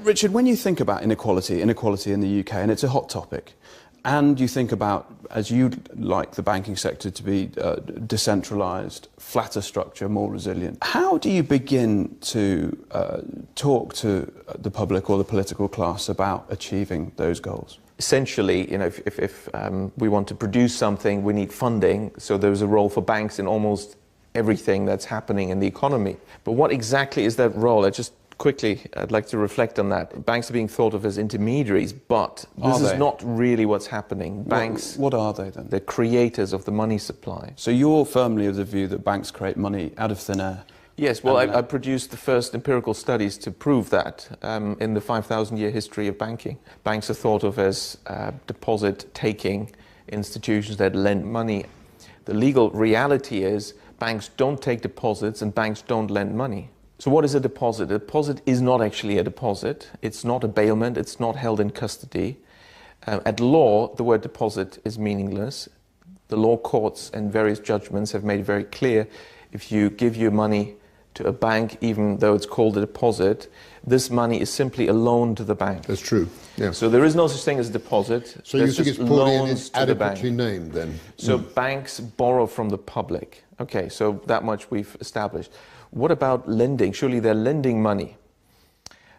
Richard, when you think about inequality in the UK, and it's a hot topic, and you think about, as you'd like the banking sector to be decentralised, flatter structure, more resilient, how do you begin to talk to the public or the political class about achieving those goals? Essentially, if we want to produce something, we need funding, so there's a role for banks in almost everything that's happening in the economy. But what exactly is that role? I'd like to reflect on that. Banks are being thought of as intermediaries, but this is not really what's happening. Banks... What are they then? They're creators of the money supply. So you're firmly of the view that banks create money out of thin air? Yes, well, I produced the first empirical studies to prove that in the 5,000-year history of banking. Banks are thought of as deposit-taking institutions that lend money. The legal reality is banks don't take deposits and banks don't lend money. So what is a deposit? A deposit is not actually a deposit. It's not a bailment. It's not held in custody. At law, the word deposit is meaningless. The law courts and various judgments have made it very clear if you give your money to a bank, even though it's called a deposit, this money is simply a loan to the bank. That's true, yeah. So there is no such thing as a deposit. So you think it's probably adequately named then? So banks borrow from the public. Okay, so that much we've established. What about lending? Surely they're lending money.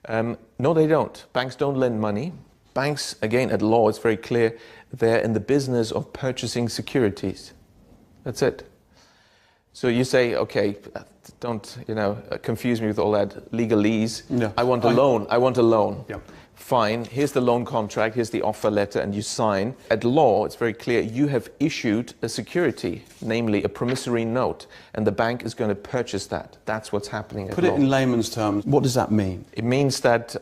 No, they don't. Banks don't lend money. Banks, again, at law, it's very clear, they're in the business of purchasing securities. That's it. So you say, okay, don't confuse me with all that legalese. No. I want a loan. I want a loan. Yep. Fine, here's the loan contract, here's the offer letter, and you sign. At law, it's very clear, you have issued a security, namely a promissory note, and the bank is going to purchase that. That's what's happening at law. Put it in layman's terms, what does that mean? It means that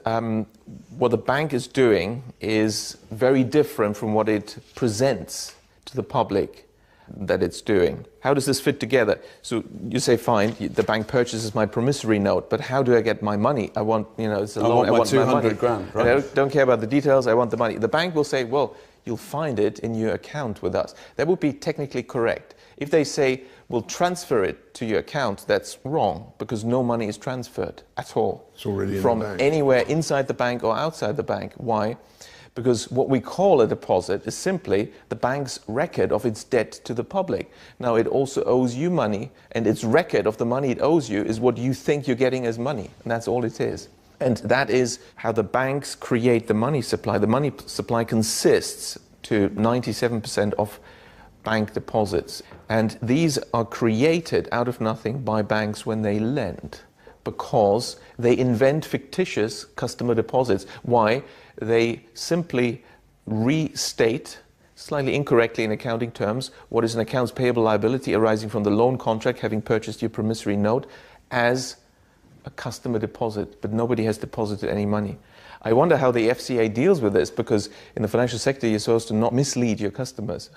what the bank is doing is very different from what it presents to the public that it's doing. How does this fit together? So you say, fine, the bank purchases my promissory note, but how do I get my money? I want, it's a loan. I want 200 grand, right? I don't care about the details, I want the money. The bank will say, well, you'll find it in your account with us. That would be technically correct. If they say, we'll transfer it to your account, that's wrong, because no money is transferred at all. It's already from in the bank. Anywhere inside the bank or outside the bank. Why? Because what we call a deposit is simply the bank's record of its debt to the public. Now, it also owes you money, and its record of the money it owes you is what you think you're getting as money, and that's all it is. And that is how the banks create the money supply. The money supply consists to 97% of bank deposits, and these are created out of nothing by banks when they lend, because they invent fictitious customer deposits. Why? They simply restate, slightly incorrectly in accounting terms, what is an accounts payable liability arising from the loan contract having purchased your promissory note as a customer deposit, but nobody has deposited any money. I wonder how the FCA deals with this, because in the financial sector you're supposed to not mislead your customers.